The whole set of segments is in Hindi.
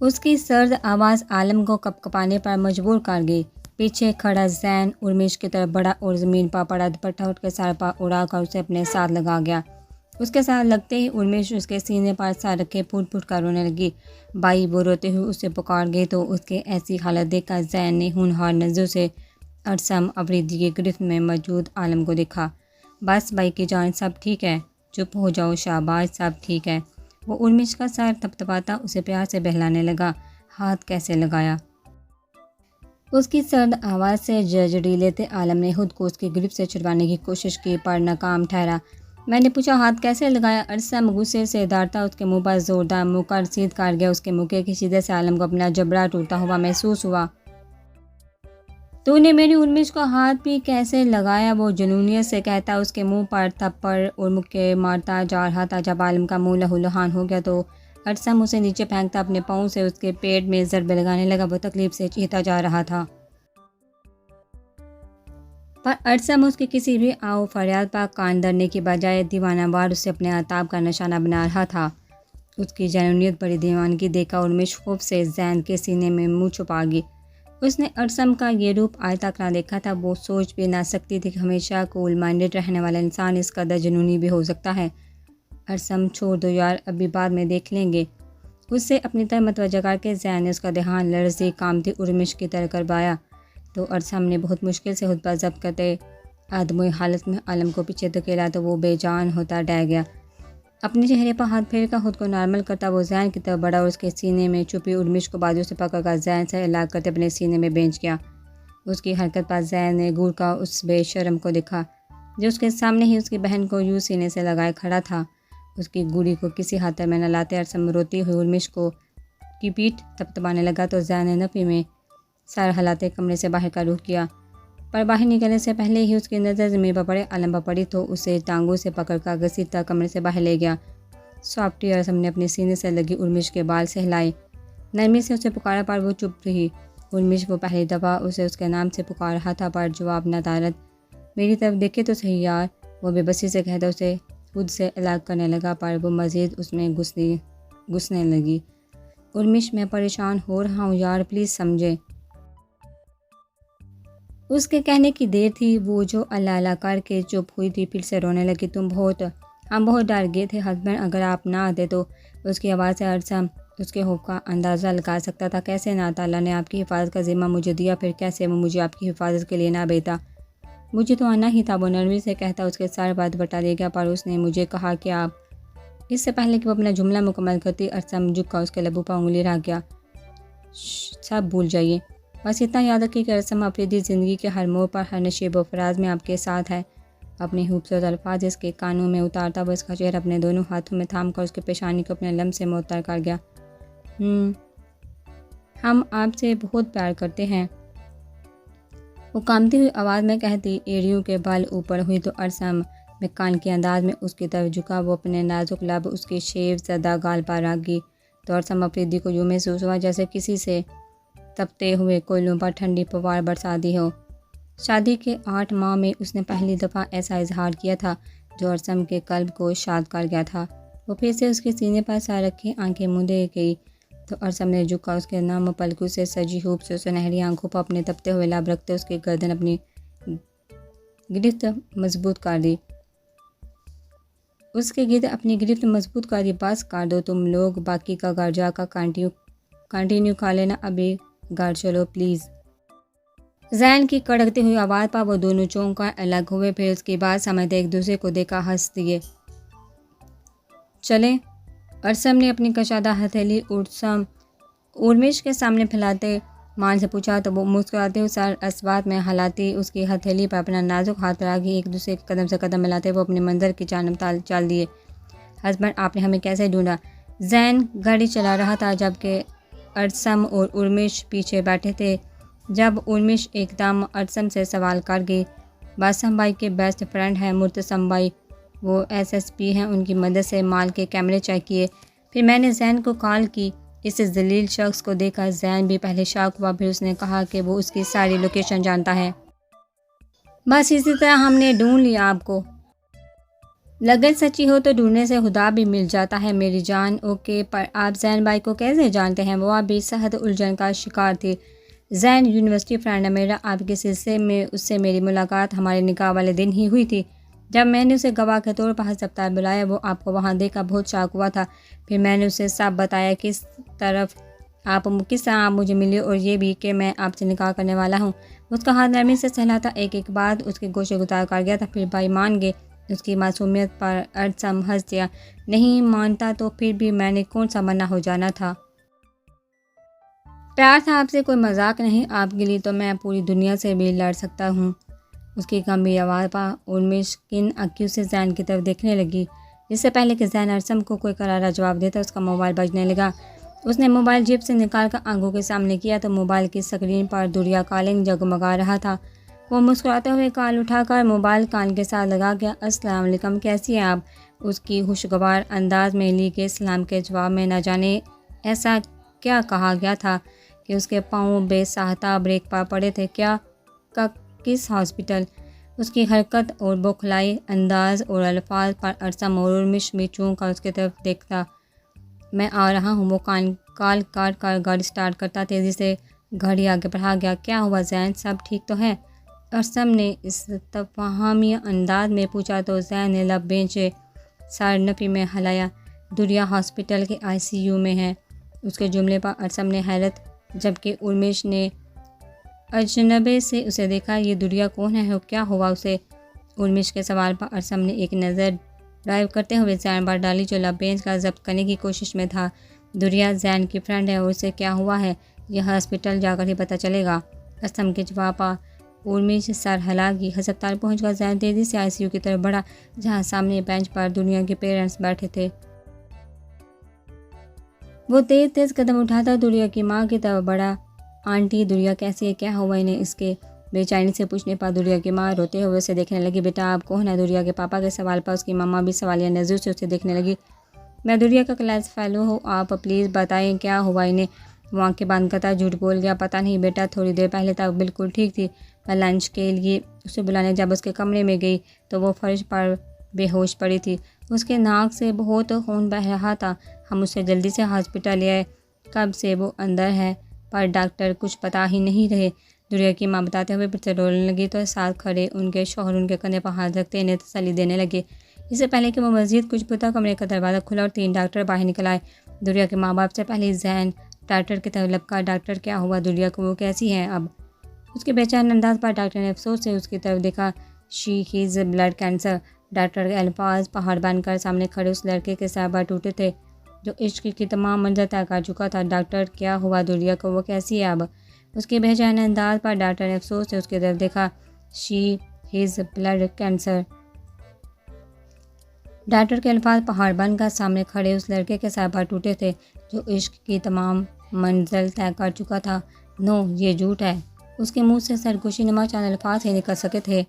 उसकी सर्द आवाज़ आलम को कपकपाने पर मजबूर कर गई। पीछे खड़ा जैन उर्मिश की तरफ बढ़ा और ज़मीन पर पड़ा दुपट्टा उठ के सर पर उड़ा कर उसे अपने साथ लगा गया। उसके साथ लगते ही उर्मिश उसके सीने पर सर रखे फूट फूट कर रोने लगी। बाई वो रोते हुए उसे पुकार गई तो उसके ऐसी हालत देखकर जैन ने होनहार नज़रों से अरसम अफरीदी की गिरफ्त में मौजूद आलम को देखा। बस बाई की जान, सब ठीक है, चुप हो जाओ, शाबाश, सब ठीक है। वो उर्मिश का सर थपथपाता उसे प्यार से बहलाने लगा। हाथ कैसे लगाया? उसकी सर्द आवाज़ से जजड़ी लेते आलम ने खुद को उसकी गिरफ्त से छुड़वाने की कोशिश की पर नाकाम ठहरा। मैंने पूछा हाथ कैसे लगाया? अरसम गुस्से से दारता उसके मुंह पर जोरदार मुकर सीध काट गया। उसके मुक्के की सीधे से आलम को अपना जबड़ा टूटता हुआ महसूस हुआ। तूने मेरी उर्मिश को हाथ भी कैसे लगाया? वो जुनूनियत से कहता उसके मुंह पर थप्पड़ और मुक्के मारता जा रहा था। जब आलम का मुंह लहूलुहान हो गया तो अरसम उसे नीचे फेंकता अपने पाँव से उसके पेट में ज़रबे लगाने लगा। वो तकलीफ से चीखता जा रहा था पर अरसम उसकी किसी भी आओ फरियाद पर कान धरने की बजाय दीवानावार उसे अपने आताब का निशाना बना रहा था। उसकी जनूनियत बड़ी दीवानगी देखा उर्मिश खूब से जैन के सीने में मुँह छुपा गई। उसने अरसम का ये रूप आज तक ना देखा था। वो सोच भी ना सकती थी कि हमेशा कूल माइंडेड रहने वाला इंसान इस कदर जुनूनी भी हो सकता है। अरसम छोड़ दो यार, अभी बाद में देख लेंगे। उससे अपनी तरफ मतवजह करके जैन ने उसका ध्यान लर्जी कामती उर्मिश की तरह करवाया तो अरसम ने बहुत मुश्किल से खुद पर जब्त करते आदमी हालत में आलम को पीछे धकेला तो वो बेजान होता डह गया। अपने चेहरे पर हाथ फेर कर खुद को नॉर्मल करता वो जैन की तरफ बढ़ा और उसके सीने में छुपी उर्मिश को बाजू से पकड़कर जैन से अलग करते अपने सीने में बेंच गया। उसकी हरकत पर जैन ने घूर का उस बेशरम को देखा जो उसके सामने ही उसकी बहन को यूँ सीने से लगाए खड़ा था। उसकी गुड़ी को किसी हाथ में न लाते अरसम रोती हुई उर्मिश को की पीठ थपथपाने लगा तो जैन ने नफ़ी में सर हिलाते कमरे से बाहर का रुख किया। पर बाहर निकलने से पहले ही उसकी नज़र ज़मीन पर पड़े आलम पर पड़ी तो उसे टांगों से पकड़कर घसीटता कमरे से बाहर ले गया। सॉफ्टी अरसम ने अपने सीने से लगी उर्मिश के बाल से हिलाए। नरमी से उसे पुकारा पर वो चुप रही। उर्मिश वो पहली दफ़ा उसे उसके नाम से पुकार रहा था पर जवाब न दारद। मेरी तरफ देखे तो सही यार, वो बेबसी से कहता उसे खुद से अलग करने लगा पर वो मज़ीद उसमें घुसने लगी। उर्मिश मैं परेशान हो रहा हूँ यार, प्लीज़ समझे। उसके कहने की देर थी वो जो अल्लाह करके चुप हुई थी फिर से रोने लगी। हम बहुत डर गए थे हस्बैंड, अगर आप ना आते तो। उसकी आवाज़ से अरसम उसके खौफ का अंदाज़ा लगा सकता था। कैसे ना ताला ने आपकी हिफाजत का ज़िम्मा मुझे दिया, फिर कैसे वो मुझे आपकी हिफाजत के लिए ना भेजा? मुझे तो आना ही था, वो नरमी से कहता उसके सर बात बता देगा पर उसने मुझे कहा कि आप। इससे पहले कि वो अपना जुमला मुकम्मल करती अरसम झुका उसके लबों पर उंगली रख गया। सब भूल जाइए, बस इतना याद रखिए कि अरसम अफरीदी ज़िंदगी के हर मोड़ पर हर नशेब व फराज में आपके साथ है। अपने खूबसूरत अल्फाज इसके कानों में उतारता वो इसका चेहरा अपने दोनों हाथों में थाम कर उसके पेशानी को अपने लम्ब से मुअत्तर कर गया। हम आपसे बहुत प्यार करते हैं, वो कामती हुई आवाज़ में कहती। एड़ियों के बाल ऊपर हुई तो अरसम में कान के अंदाज में उसकी तरफ झुका। वो अपने नाजुक लब उसके शेव ज़दा गाल पर रख गई तो अरसम अफरीदी को यूँ महसूस हुआ जैसे किसी से तपते हुए कोयलों पर ठंडी फवार बरसा दी हो। शादी के 8 माह में उसने पहली दफ़ा ऐसा इजहार किया था जो अरसम के कल्ब को शाद कर गया था। वो फिर से उसके सीने पर सर रखे आंखें मूंदे गई तो अरसम ने झुका उसके नाम पलकों से सजी खूब से सुनहरी आंखों पर अपने तपते हुए लब रखते उसकी गर्दन अपनी गिरफ्त मजबूत कर दी। उसके गिरद अपनी गिरफ्त मजबूत कर दी। बस कर दो तुम लोग, बाकी का घर जाकर कंटिन्यू खा लेना, अभी घर चलो प्लीज़। जैन की कड़कती हुई आवाज़ पर वो दोनों चौंक कर अलग हुए। फिर उसके बाद समझते एक दूसरे को देखा हंस दिए। चले, अरसम ने अपनी कशादा हथेली उर्मिश के सामने फैलाते मान से पूछा तो वो मुस्कुराते हुए सर अस्वाद में हलाती उसकी हथेली पर अपना नाजुक हाथ रखी। एक दूसरे के कदम से कदम मिलाते वो अपने मंजर की जानब चल दिए। हस्बैंड आपने हमें कैसे ढूंढा? जैन गाड़ी चला रहा था जबकि अरसम और उर्मिश पीछे बैठे थे। जब उर्मिश एकदम अरसम से सवाल कर गई, बासम भाई के बेस्ट फ्रेंड हैं मुर्तसम भाई, वो SSP हैं, उनकी मदद से माल के कैमरे चेक किए। फिर मैंने जैन को कॉल की। इस जलील शख्स को देखा जैन भी पहले शौक हुआ, फिर उसने कहा कि वो उसकी सारी लोकेशन जानता है। बस इसी तरह हमने ढूंढ लिया आपको। लगन सच्ची हो तो ढूंढने से खुदा भी मिल जाता है मेरी जान। ओके, पर आप जैन भाई को कैसे जानते हैं? वो अभी सहद उलझन का शिकार थी। जैन यूनिवर्सिटी फ्रेंड है मेरा। आपके सिलसिले में उससे मेरी मुलाकात हमारे निकाह वाले दिन ही हुई थी। जब मैंने उसे गवाह के तौर पर हस्पताल बुलाया, वो आपको वहाँ देखकर बहुत शॉक हुआ था। फिर मैंने उसे सब बताया किस तरह आप मुझे मिले और ये भी कि मैं आपसे निकाह करने वाला हूँ। उसका हाथ नरमी से सहलाता एक एक बात उसके गोशे गुजार कर गया था। फिर भाई मान गए। उसकी मासूमियत पर अरसम हंस दिया। नहीं मानता तो फिर भी मैंने कौन सा मना हो जाना था। प्यार था आपसे, कोई मजाक नहीं। आपके लिए तो मैं पूरी दुनिया से भी लड़ सकता हूँ। उसकी गंभीर आवाज़ पर उर्मिश किन अक्यों से जैन की तरफ देखने लगी। इससे पहले कि जैन अरसम को कोई करारा जवाब देता, उसका मोबाइल बजने लगा। उसने मोबाइल जेब से निकाल कर आंखों के सामने किया तो मोबाइल की स्क्रीन पर दुरिया कॉलिंग जगमगा रहा था। वो मुस्कुराते हुए कॉल उठाकर मोबाइल कान के साथ लगा गया। अस्सलाम वालेकुम, कैसी हैं आप? उसकी खुशगवार अंदाज में ली के सलाम के जवाब में न जाने ऐसा क्या कहा गया था कि उसके पाँव बेसाहता ब्रेक पर पड़े थे। क्या का किस हॉस्पिटल? उसकी हरकत और बौखलाई अंदाज और अल्फाज पर अरसम और उर्मिश भी चूँ कर उसकी तरफ देखता। मैं आ रहा हूँ। वो कॉल काट कर गाड़ी स्टार्ट करता तेज़ी से घड़ी आगे बढ़ा गया। क्या हुआ जैन, सब ठीक तो है? अरसम ने इस तफहामी अंदाज में पूछा तो जैन ने लब बेंचे सर नफ़ी में हिलाया। दुरिया हॉस्पिटल के आईसीयू में है। उसके जुमले पर अरसम ने हैरत जबकि उर्मिश ने अजनबे से उसे देखा। ये दुरिया कौन है और क्या हुआ उसे? उर्मिश के सवाल पर अरसम ने एक नज़र ड्राइव करते हुए जैन पर डाली जो लबेंच का जब्त करने की कोशिश में था। दुरिया जैन की फ्रेंड है और उसे क्या हुआ है यह हॉस्पिटल जाकर ही पता चलेगा। अरसम के जवाब पर उर्मिश सर हिलागी। अस्पताल पहुंचकर जैन तेज़ी से आईसीयू की तरफ बढ़ा जहां सामने बेंच पर दुनिया के पेरेंट्स बैठे थे। वो तेज़ तेज़ कदम उठाता दुरिया की माँ की तरफ बढ़ा। आंटी, दुरिया कैसी है, क्या हुआ इन्हें? इसके बेचैनी से पूछने पर दुरिया की माँ रोते हुए उसे देखने लगी। बेटा आप कौन है? दुरिया के पापा के सवाल पर उसकी मम्मा भी सवालिया नज़र से उसे देखने लगी। मैं दुरिया का क्लास फेलो हूँ। आप प्लीज़ बताएं क्या हुआ इन्हें? वो आंखें बंद करता झूठ बोल गया। पता नहीं बेटा, थोड़ी देर पहले तक बिल्कुल ठीक थी। मैं लंच के लिए उसे बुलाने जब उसके कमरे में गई तो वो फर्श पर बेहोश पड़ी थी। उसके नाक से बहुत खून बह रहा था। हम उसे जल्दी से हॉस्पिटल ले आए। कब से वो अंदर है पर डॉक्टर कुछ पता ही नहीं रहे। दुरिया की माँ बताते हुए फिर से रोने लगी तो साथ खड़े उनके शौहर उनके कंधे पर हाथ रखते इन्हें तसल्ली देने लगे। इससे पहले कि वो मस्जिद कुछ पुता कमरे का दरवाज़ा खुला और 3 डॉक्टर बाहर निकल आए। दुरिया के माँ बाप से पहले जैन डॉक्टर की तरफ लपका। डॉक्टर क्या हुआ दुरिया को, वो कैसी है अब? उसके बेचैन अंदाज पर डॉक्टर ने अफसोस से उसकी तरफ देखा। She his blood cancer. Doctor के अल्फाज पहाड़ बनकर सामने खड़े उस लड़के के साहबा टूटे थे जो इश्क की तमाम मंजिल तय कर चुका था। डॉक्टर क्या हुआ दुरिया को, वो कैसी है अब? उसके बेचैन अंदाज पर डॉक्टर ने अफसोस से उसकी तरफ देखा। She his blood cancer. Doctor के अल्फाज पहाड़ बनकर सामने खड़े उस लड़के के साहबा टूटे थे जो इश्क की तमाम मंजिल तय कर चुका था। नो, ये झूठ है। उसके मुंह से सरगोशी नुमा चंद अल्फाज ही निकल सके थे।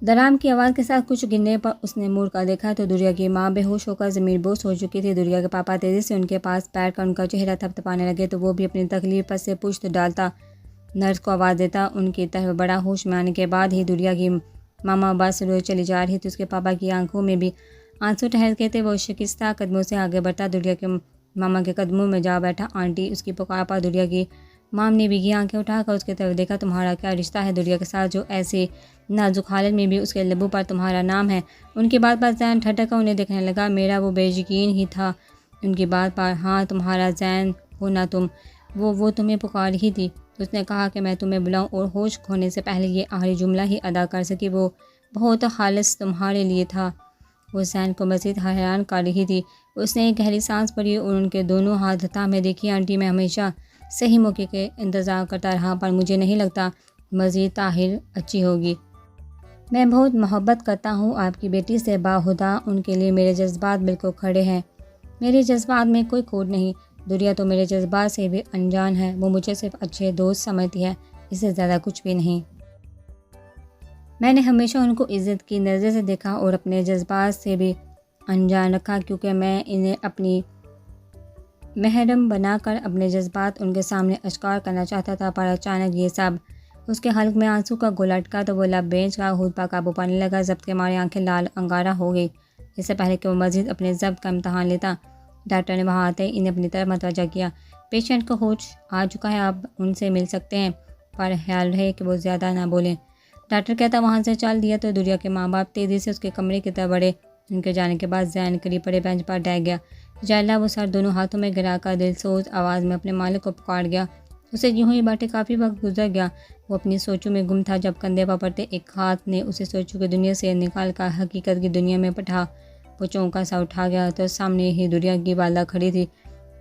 दराम की आवाज़ के साथ कुछ गिरने पर उसने मुड़ कर देखा तो दुरिया की माँ बेहोश होकर ज़मीन बोस हो चुकी थी। दुरिया के पापा तेज़ी से उनके पास बैठ कर उनका चेहरा थपथपाने लगे तो वो भी अपनी तकलीफ पर से पुश्त डालता, नर्स को आवाज़ देता। उनकी तरफ बड़ा होश में आने के बाद ही दुरिया की मामा बस रोए चली जा रही थी। उसके पापा की आंखों में भी आंसू ठहरते थे। वो शिकस्ता कदमों से आगे बढ़ता दुरिया के मामा के कदमों में जा बैठा। आंटी, उसकी पुकार पर दुरिया की माम ने भीगी आंखें उठाकर उसकी तरफ देखा। तुम्हारा क्या रिश्ता है दुरिया के साथ जो ऐसे नाजुक हालत में भी उसके लबों पर तुम्हारा नाम है? उनकी बात पर जैन ठटक उन्हें देखने लगा। मेरा वो बेयकीन ही था उनकी बात पर। हाँ, तुम्हारा जैन हो ना तुम। वो तुम्हें पुकार ही थी। उसने कहा कि मैं तुम्हें बुलाऊं और होश खोने से पहले ये आखिरी जुमला ही अदा कर सकी। वो बहुत खालिस तुम्हारे लिए था। वो जैन को मज़ीद हैरान कर रही थी। उसने एक गहरी सांस भरी और उनके दोनों हाथ हथा में देखी। आंटी, मैं हमेशा सही मौके के इंतज़ार करता रहा पर मुझे नहीं लगता मज़ीद ताहिर अच्छी होगी। मैं बहुत मोहब्बत करता हूँ आपकी बेटी से बाहुदा। उनके लिए मेरे जज्बात बिल्कुल खड़े हैं। मेरे जज्बात में कोई खोट नहीं। दुरिया तो मेरे जज्बात से भी अनजान है। वो मुझे सिर्फ अच्छे दोस्त समझती है, इससे ज़्यादा कुछ भी नहीं। मैंने हमेशा उनको इज़्ज़त की नज़र से देखा और अपने जज्बात से भी अनजान रखा क्योंकि मैं इन्हें अपनी महरम बनाकर अपने जज्बात उनके सामने अश्कार करना चाहता था। पर अचानक ये सब उसके हल्क में आंसू का गोला अटका तो वो लब बेंच का हूद पर काबू पाने लगा। जब्त के मारे आंखें लाल अंगारा हो गई। इससे पहले कि वो मजीद अपने जब्त का इम्तहान लेता, डॉक्टर ने वहाँ आते ही इन्हें अपनी तरफ मतवजा किया। पेशेंट को होश आ चुका है, आप उनसे मिल सकते हैं, पर ख्याल रहे कि वो ज़्यादा ना बोलें। डॉक्टर कहता वहाँ से चल दिया तो दुरिया के माँ बाप तेज़ी से उसके कमरे की तरफ बढ़े। उनके जाने के बाद जैन करीब पड़े बेंच पर डह गया। जैला वो सर दोनों हाथों में गिराकर दिलसोज आवाज़ में अपने मालिक को पुकार गया। उसे यूं ही बैठे काफ़ी वक्त गुजर गया। वो अपनी सोचों में गुम था जब कंधे पर पड़ते एक हाथ ने उसे सोचों की दुनिया से निकाल कर हकीकत की दुनिया में पठा। वो चौंका सा उठा गया तो सामने ही दुनिया की वालदा खड़ी थी।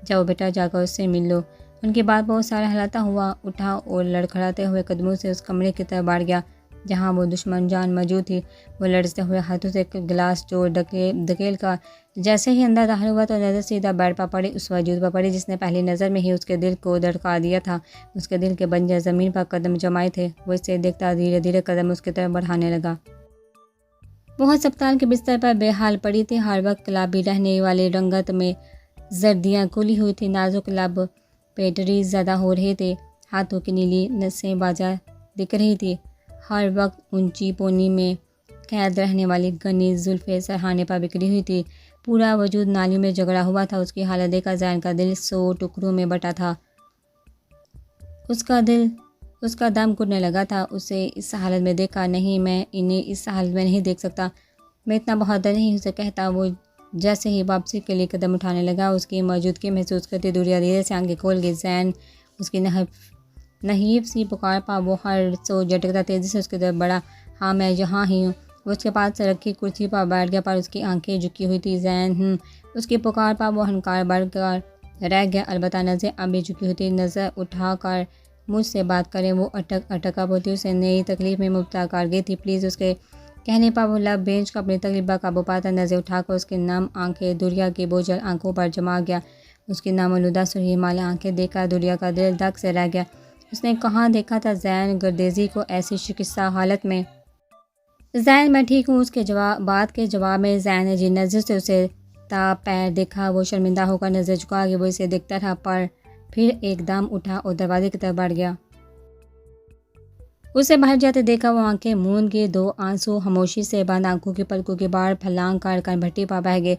जाओ बेटा, जाकर उससे मिल लो। उनकी बात बहुत सारा हिलाता हुआ उठा और लड़खड़ाते हुए कदमों से उस कमरे की तरफ बढ़ गया जहाँ वो दुश्मन जान मौजूद थी। वो लड़ते हुए हाथों से एक गिलास जो धकेल का जैसे ही अंदर दाखिल हुआ तो नज़र सीधा बेड पर पड़ी उस वजूद पर पड़ी जिसने पहली नज़र में ही उसके दिल को धड़का दिया था। उसके दिल के बंजर ज़मीन पर कदम जमाए थे। वो इसे देखता धीरे धीरे कदम उसकी तरफ बढ़ाने लगा। वो अस्पताल के बिस्तर पर बेहाल पड़ी थी। हर वक्त गुलाबी रहने वाली रंगत में जर्दियाँ खुली हुई थी। नाजुक लब पेटरी ज़्यादा हो रहे थे। हाथों की नीली नसें बाजा दिख रही थी। हर वक्त ऊंची पोनी में कैद रहने वाली घनी जुल्फ़े सरहाने पर बिखरी हुई थी। पूरा वजूद नालियों में जगड़ा हुआ था। उसकी हालत देखकर जैन का दिल 100 टुकड़ों में बटा था। उसका दम घुटने लगा था। उसे इस हालत में देखा, नहीं, मैं इन्हें इस हालत में नहीं देख सकता, मैं इतना बहादुर नहीं, उसे कहता। वो जैसे ही वापसी के लिए कदम उठाने लगा उसकी मौजूदगी महसूस करती दुरिया धीरे से आंखें खोल गई। जैन उसकी नहीब सी पुकार पा वो हर सो झटकता तेज़ी से उसकी तरफ बढ़ा। हाँ, मैं यहाँ ही हूँ। वो उसके पास से रखी कुर्सी पर बैठ गया पर उसकी आंखें झुकी हुई थी। जैन उसकी पुकार पर वो हनकार बढ़कर रह गया। अलबत्ता नज़र अभी झुकी हुई थी। नज़र उठाकर मुझसे बात करें। वो अटका बोलती उसे नई तकलीफ में मुब्तला कर गई थी। प्लीज़, उसके कहने पर वो लब बेंच को अपनी तकलीफ पर काबू पाता नज़र उठाकर उसकी नम आंखें दुरिया की बोझल आंखों पर जमा गया। उसकी नामोलुदा सुरही माले आंखें देखकर दुरिया का दिल धक से रह गया। उसने कहाँ देखा था जैन गर्देजी को ऐसी शिकस्ता हालत में। जैन, मैं ठीक हूँ, उसके बात के जवाब में जैन ने जिन नज़र से उसे ताप पैर देखा वो शर्मिंदा होकर नज़र झुका कि वो इसे देखता था, पर फिर एकदम उठा और दरवाजे की तरफ बढ़ गया। उसे बाहर जाते देखा वो आंखें मूंद के 2 आंसू खामोशी से बंद आंखों की पलकों के बाहर फलांग कर भट्टी पर बह गए।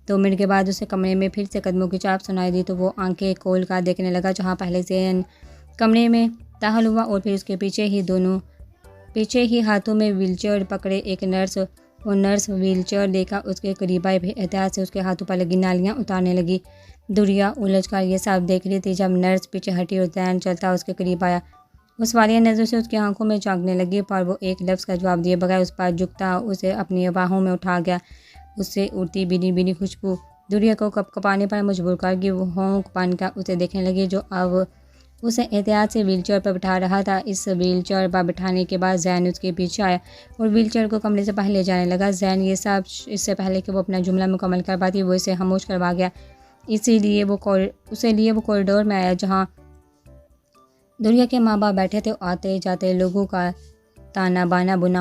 2 मिनट के बाद उसे कमरे में फिर से कदमों की चाप सुनाई दी तो वो आंखें खोल कर देखने लगा जहाँ पहले से कमरे में दाखिल हुआ और फिर उसके पीछे ही हाथों में व्हीलचेयर पकड़े एक नर्स। वो नर्स व्हीलचेयर देखा उसके करीब आई, एहतियात से उसके हाथों पर लगी नालियाँ उतारने लगी। दुरिया उलझ कर ये सब देख रही थी जब नर्स पीछे हटी और जैन चलता उसके करीब आया। उस वालिया नज़र से उसकी आंखों में झांकने लगी पर वो एक लफ्ज़ का जवाब दिए बगैर उस पर झुकता उसे अपनी बाहों में उठा गया। उससे उड़ती बीनी बीनी खुशबू दुरिया को कपकपाने पर मजबूर कर कि वो होंक बनकर उसे देखने लगी जो अब उसे एहतियात से व्हीलचेयर पर बिठा रहा था। इस व्हीलचेयर पर बिठाने के बाद जैन उसके पीछे आया और व्हीलचेयर को कमरे से बाहर ले जाने लगा। जैन ये सब इससे पहले कि वो अपना जुमला मुकम्मल कर पाती वो इसे खामोश करवा गया। इसीलिए वो कॉरिडोर में आया जहाँ दुरिया के माँ बाप बैठे थे। आते जाते लोगों का ताना बाना बंधा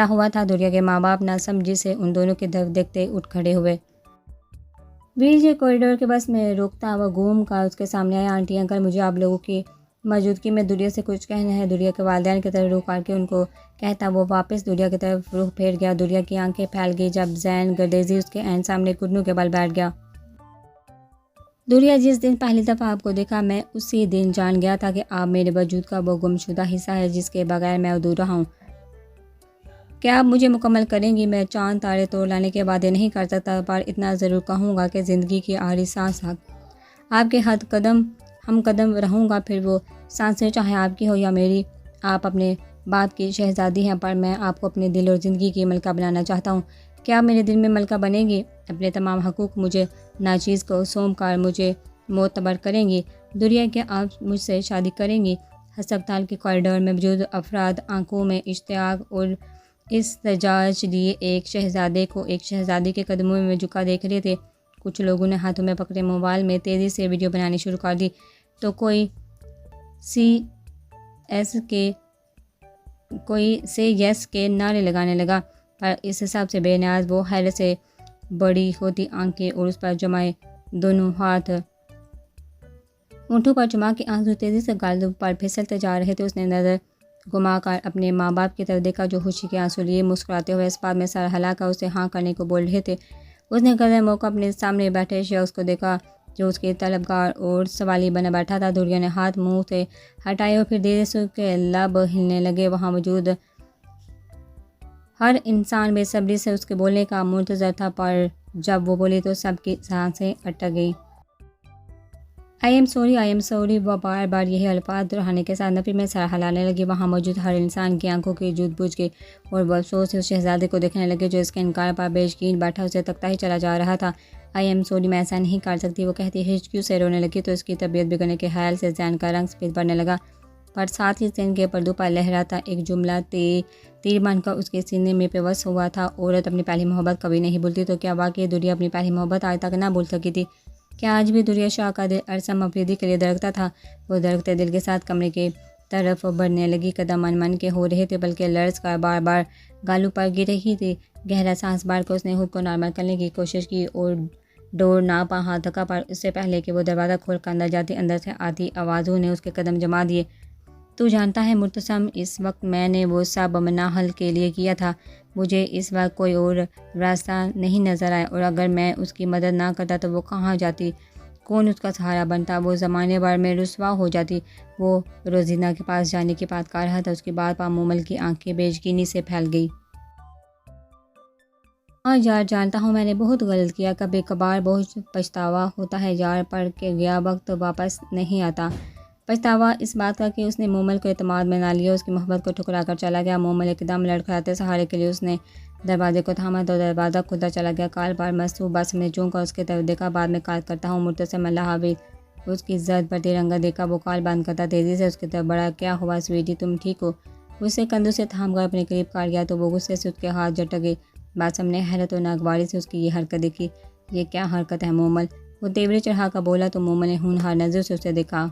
हुआ था। दुरिया के माँ बाप नासमझी से उन दोनों की तरफ देखते उठ खड़े हुए। व्हीलचेयर कॉरिडोर के बस में रोकता हुआ घूम कर उसके सामने आया। आंटी अंकल, मुझे आप लोगों की मौजूदगी में दुरिया से कुछ कहना है। दुरिया के वालिदैन की तरफ रुख करके उनको कहता वो वापस दुरिया की तरफ रुख फेर गया। दुरिया की आंखें फैल गई जब जैन गर्देजी उसके ऐन सामने घुटनों के बल बैठ गया। दुरिया, जिस दिन पहली दफ़ा आपको देखा मैं उसी दिन जान गया था कि आप मेरे वजूद का वो गुमशुदा हिस्सा है जिसके बगैर मैं अधूरा हूँ। क्या आप मुझे मुकम्मल करेंगी? मैं चांद तारे तोड़ लाने के वादे नहीं कर सकता पर इतना ज़रूर कहूँगा कि ज़िंदगी की आखिरी सांस आपके हम कदम रहूँगा। फिर वो सांसें चाहे आपकी हो या मेरी। आप अपने बाप की शहज़ादी हैं पर मैं आपको अपने दिल और ज़िंदगी की मलका बनाना चाहता हूँ। क्या आप मेरे दिल में मलका बनेंगी? अपने तमाम हकूक़ मुझे नाचीज़ को सौंप कर मुझे मोतबर करेंगी? दुरिया, क्या आप मुझसे शादी करेंगी? अस्पताल के कॉरिडोर में मौजूद अफराद आंखों में इश्तियाक और इस्तजाज लिए एक शहज़ादे को एक शहज़ादी के कदमों में झुका देख रहे थे। कुछ लोगों ने हाथों में पकड़े मोबाइल में तेज़ी से वीडियो बनानी शुरू कर दी तो कोई से यस के नारे लगाने लगा। पर इस हिसाब से बेनियाज वो हैरत से बड़ी होती आंखें और उस पर जमाए दोनों हाथ होंठों पर चुमा के आंसू तेज़ी से गालों पर फिसलते जा रहे थे। उसने नज़र घुमाकर अपने माँ बाप की तरफ देखा जो खुशी के आंसू लिए मुस्कुराते हुए इस बात में सर हिलाकर उसे हाँ करने को बोल रहे थे। उसने कदर मौका अपने सामने बैठे शख्स को देखा जो उसके तलबगार और सवाली बना बैठा था। दुर्गा ने हाथ मुंह से हटाए और फिर धीरे से उसके लब हिलने लगे। वहाँ मौजूद हर इंसान बेसब्री से उसके बोलने का मुंतज़र था, पर जब वो बोली तो सबकी सांसें अटक गईं। आई एम सॉरी वह बार बार यही अल्फाज दोहराने के साथ नफ़ी में सर हिलाने लगी। वहाँ मौजूद हर इंसान की आंखों की जूझ बूझ के और वह अफसोस से उस शहजादे को देखने लगे जो इसके इनकार पर बेयकीन बैठा उसे तकता ही चला जा रहा था। आई एम सॉरी, मैं ऐसा नहीं कर सकती, वो कहती हिचकियों से रोने लगी तो इसकी तबीयत बिगड़ने के ख्याल से जैन का रंग सफ़ेद पड़ने लगा, पर साथ ही जैन के पर्दों पर लहराता एक जुमला तीर बनकर उसके सीने में पेवस हुआ था। औरत अपनी पहली मोहब्बत कभी नहीं भूलती, तो क्या वाकई दुनिया अपनी पहली मोहब्बत आज तक ना भूल सकी थी? क्या आज भी दुरिया शाह का दिल अरसम अफरीदी के लिए धड़कता था? वो धड़कते दिल के साथ कमरे के तरफ बढ़ने लगी। कदम मन मन के हो रहे थे, बल्कि लर्ज कर बार बार गालों पर गिर रही थी। गहरा सांस बार कर उसने खुद को नॉर्मल करने की कोशिश की और डोर ना पा हाथ धक्का, पर इससे पहले कि वो दरवाज़ा खोल कर अंदर जाती, अंदर से आती आवाज़ों ने उसके कदम जमा दिए। तू जानता है मुर्तसम, इस वक्त मैंने वो सब मनाहल के लिए किया था। मुझे इस वक्त कोई और रास्ता नहीं नज़र आया, और अगर मैं उसकी मदद ना करता तो वो कहाँ जाती, कौन उसका सहारा बनता? वो ज़माने भर में रुसवा हो जाती। वो रोजीना के पास जाने की बात कर रहा था। उसकी बात पर मोमल की आंखें बेयकीनी से फैल गई। हाँ यार, जानता हूँ मैंने बहुत गलत किया, कभी कभार बहुत पछतावा होता है यार, पर के गया वक्त वापस नहीं आता। पछतावा इस बात का कि उसने मोमल को एतमाद में ना लिया, उसकी मोहब्बत को ठुकरा कर चला गया। मोमल एकदम लड़खड़ाते सहारे के लिए उसने दरवाजे को थामा तो दरवाज़ा खुदा चला गया। काल पर मस्तूब बस में चूँका उसके तरफ देखा, बाद में काल करता हूँ मुर्तसिम अल्लाह हाफिज़। उसकी इज्जत पर तिरंगा देखा, वो काल बंद करता तेज़ी से उसकी तरफ बढ़ा। क्या हुआ स्वीटी, तुम ठीक हो? उसे कंधों से थाम कर अपने करीब काट गया तो वो गुस्से से उसके हाथ झटक गए। बासम ने हैरत और नागवारी से उसकी ये हरकत देखी। ये क्या हरकत है मोमल? वो तेवरे चढ़ा कर बोला तो मोमल ने होनहार नज़र से उसे देखा।